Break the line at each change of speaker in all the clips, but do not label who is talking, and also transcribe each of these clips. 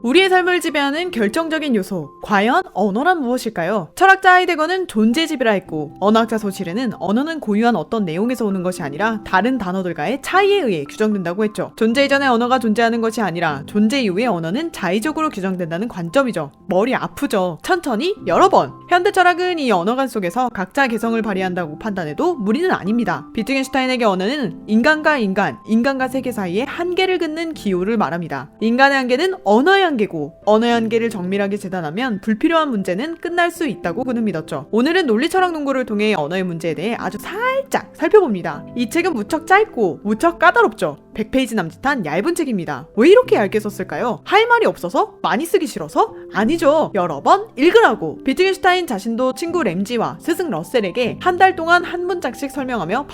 우리의 삶을 지배하는 결정적인 요소, 과연 언어란 무엇일까요? 철학자 하이데거는 존재집이라 했고, 언어학자 소실에는 언어는 고유한 어떤 내용에서 오는 것이 아니라 다른 단어들과의 차이에 의해 규정된다고 했죠. 존재 이전에 언어가 존재하는 것이 아니라 존재 이후에 언어는 자의적으로 규정된다는 관점이죠. 머리 아프죠? 천천히 여러 번! 현대 철학은 이 언어관 속에서 각자 개성을 발휘한다고 판단해도 무리는 아닙니다. 비트겐슈타인에게 언어는 인간과 세계 사이의 한계를 긋는 기호를 말합니다. 인간의 한계는 언어의 한계고, 언어의 한계를 정밀하게 재단하면 불필요한 문제는 끝날 수 있다고 그는 믿었죠. 오늘은 논리철학 농구를 통해 언어의 문제에 대해 아주 살짝 살펴봅니다. 이 책은 무척 짧고 무척 까다롭죠. 100페이지 남짓한 얇은 책입니다. 왜 이렇게 얇게 썼을까요? 할 말이 없어서? 많이 쓰기 싫어서? 아니죠. 여러 번 읽으라고. 비트겐슈타인 자신도 친구 램지와 스승 러셀에게 한 달 동안 한 문장씩 설명하며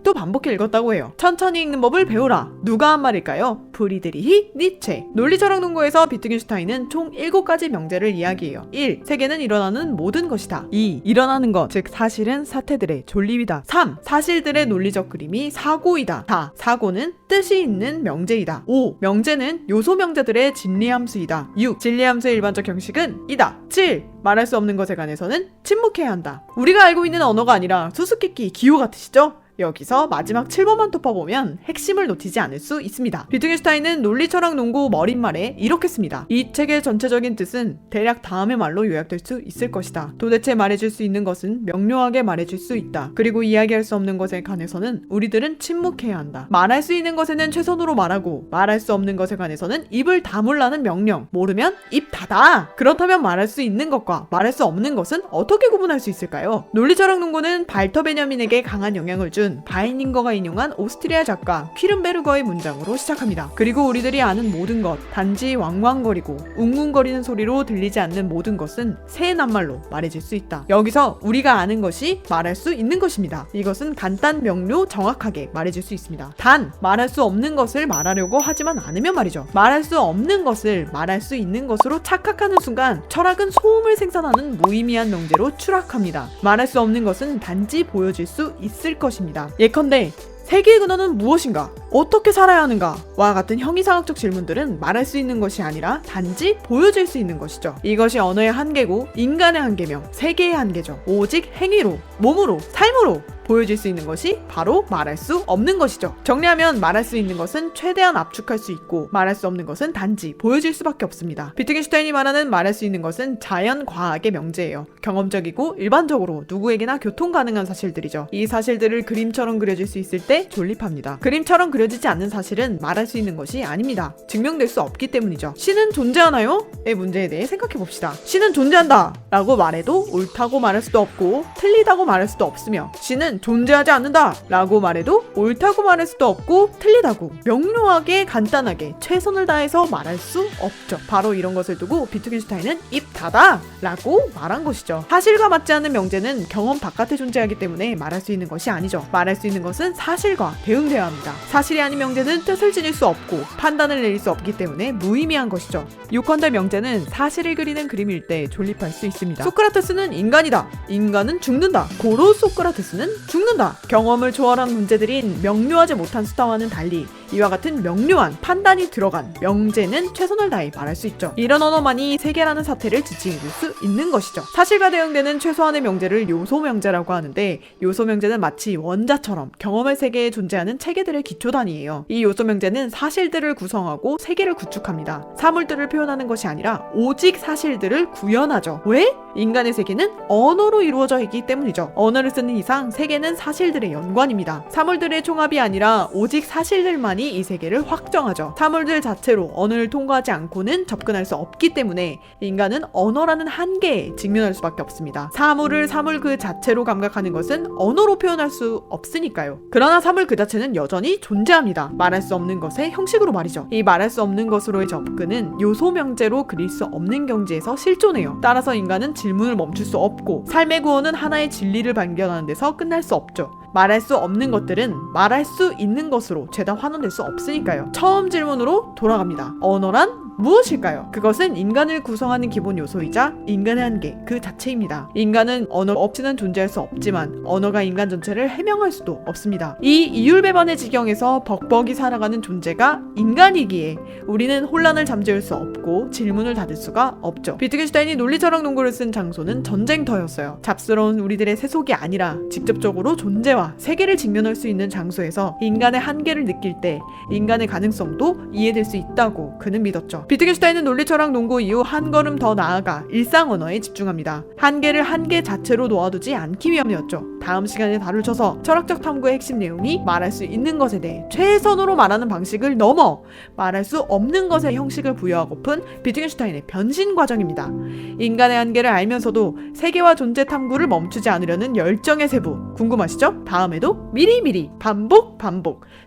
또 반복해 읽었다고 해요. 천천히 읽는 법을 배우라. 누가 한 말일까요? 프리드리히 니체. 논리철학 농구에서 비트겐슈타인은 총 7가지 명제를 이야기해요. 1. 세계는 일어나는 모든 것이다. 2. 일어나는 것, 즉 사실은 사태들의 존립이다. 3. 사실들의 논리적 그림이 사고이다. 4. 사고는 뜻이 있는 명제이다. 5. 명제는 요소 명제들의 진리함수이다. 6. 진리함수의 일반적 형식은 이다. 7. 말할 수 없는 것에 관해서는 침묵해야 한다. 우리가 알고 있는 언어가 아니라 수수께끼 기호 같으시죠? 여기서 마지막 7번만 톱어보면 핵심을 놓치지 않을 수 있습니다. 비트겐슈타인은 논리철학 농구 머릿말에 이렇게 씁니다. 이 책의 전체적인 뜻은 대략 다음의 말로 요약될 수 있을 것이다. 도대체 말해줄 수 있는 것은 명료하게 말해줄 수 있다. 그리고 이야기할 수 없는 것에 관해서는 우리들은 침묵해야 한다. 말할 수 있는 것에는 최선으로 말하고, 말할 수 없는 것에 관해서는 입을 다물라는 명령. 모르면 입 닫아! 그렇다면 말할 수 있는 것과 말할 수 없는 것은 어떻게 구분할 수 있을까요? 논리철학 농구는 발터 베냐민에게 강한 영향을 준 바이닝거가 인용한 오스트리아 작가 퀴른베르거의 문장으로 시작합니다. 그리고 우리들이 아는 모든 것, 단지 왕왕거리고 웅웅거리는 소리로 들리지 않는 모든 것은 새 낱말로 말해질 수 있다. 여기서 우리가 아는 것이 말할 수 있는 것입니다. 이것은 간단, 명료, 정확하게 말해줄 수 있습니다. 단, 말할 수 없는 것을 말하려고 하지만 않으면 말이죠. 말할 수 없는 것을 말할 수 있는 것으로 착각하는 순간 철학은 소음을 생산하는 무의미한 명제로 추락합니다. 말할 수 없는 것은 단지 보여질 수 있을 것입니다. 예컨대 세계의 근원은 무엇인가? 어떻게 살아야 하는가? 와 같은 형이상학적 질문들은 말할 수 있는 것이 아니라 단지 보여질 수 있는 것이죠. 이것이 언어의 한계고 인간의 한계며 세계의 한계죠. 오직 행위로, 몸으로, 삶으로 보여질 수 있는 것이 바로 말할 수 없는 것이죠. 정리하면 말할 수 있는 것은 최대한 압축할 수 있고, 말할 수 없는 것은 단지 보여질 수밖에 없습니다. 비트겐슈타인이 말하는 말할 수 있는 것은 자연과학의 명제예요. 경험적이고 일반적으로 누구에게나 교통 가능한 사실들이죠. 이 사실들을 그림처럼 그려질 수 있을 때 존립합니다. 그림처럼 그려지지 않는 사실은 말할 수 있는 것이 아닙니다. 증명될 수 없기 때문이죠. 신은 존재하나요? 의 문제에 대해 생각해봅시다. 신은 존재한다! 라고 말해도 옳다고 말할 수도 없고 틀리다고 말할 수도 없으며, 신은 존재하지 않는다! 라고 말해도 옳다고 말할 수도 없고 틀리다고 명료하게 간단하게 최선을 다해서 말할 수 없죠. 바로 이런 것을 두고 비트겐슈타인은 입 닫아! 라고 말한 것이죠. 사실과 맞지 않는 명제는 경험 바깥에 존재하기 때문에 말할 수 있는 것이 아니죠. 말할 수 있는 것은 사실과 대응되어야 합니다. 사실이 아닌 명제는 뜻을 지닐 수 없고 판단을 내릴 수 없기 때문에 무의미한 것이죠. 요컨대 명제는 사실을 그리는 그림일 때 존립할 수 있습니다. 소크라테스는 인간이다. 인간은 죽는다. 고로 소크라테스는 죽는다. 경험을 초월한 문제들인 명료하지 못한 수다와는 달리 이와 같은 명료한 판단이 들어간 명제는 최선을 다해 말할 수 있죠. 이런 언어만이 세계라는 사태를 지칭해줄 수 있는 것이죠. 사실과 대응되는 최소한의 명제를 요소 명제라고 하는데, 요소 명제는 마치 원자처럼 경험의 세계에 존재하는 체계들의 기초 단위예요. 이 요소 명제는 사실들을 구성하고 세계를 구축합니다. 사물들을 표현하는 것이 아니라 오직 사실들을 구현하죠. 왜? 인간의 세계는 언어로 이루어져 있기 때문이죠. 언어를 쓰는 이상 세계는 사실들의 연관입니다. 사물들의 총합이 아니라 오직 사실들만이 이 세계를 확정하죠. 사물들 자체로 언어를 통과하지 않고는 접근할 수 없기 때문에 인간은 언어라는 한계에 직면할 수밖에 없습니다. 사물을 사물 그 자체로 감각하는 것은 언어로 표현할 수 없으니까요. 그러나 사물 그 자체는 여전히 존재합니다. 말할 수 없는 것의 형식으로 말이죠. 이 말할 수 없는 것으로의 접근은 요소 명제로 그릴 수 없는 경지에서 실존해요. 따라서 인간은 질문을 멈출 수 없고 삶의 구원은 하나의 진리를 발견하는 데서 끝날 수 없죠. 말할 수 없는 것들은 말할 수 있는 것으로 죄다 환원될 수 없으니까요. 처음 질문으로 돌아갑니다. 언어란 무엇일까요? 그것은 인간을 구성하는 기본 요소이자 인간의 한계 그 자체입니다. 인간은 언어 없이는 존재할 수 없지만 언어가 인간 전체를 해명할 수도 없습니다. 이 이율배반의 지경에서 벅벅이 살아가는 존재가 인간이기에 우리는 혼란을 잠재울 수 없고 질문을 닫을 수가 없죠. 비트겐슈타인이 논리철학 논구를 쓴 장소는 전쟁터였어요. 잡스러운 우리들의 세속이 아니라 직접적으로 존재와 세계를 직면할 수 있는 장소에서 인간의 한계를 느낄 때 인간의 가능성도 이해될 수 있다고 그는 믿었죠. 비트겐슈타인은 논리철학 논구 이후 한 걸음 더 나아가 일상 언어에 집중합니다. 한계를 한계 자체로 놓아두지 않기 위함이었죠. 다음 시간에 다루쳐서 철학적 탐구의 핵심 내용이 말할 수 있는 것에 대해 최선으로 말하는 방식을 넘어 말할 수 없는 것의 형식을 부여하고픈 비트겐슈타인의 변신 과정입니다. 인간의 한계를 알면서도 세계와 존재 탐구를 멈추지 않으려는 열정의 세부 궁금하시죠? 다음에도 미리미리 반복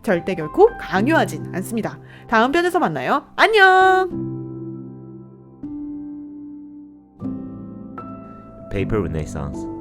절대 결코 강요하진 않습니다. 다음 편에서 만나요. 안녕.
Paper Renaissance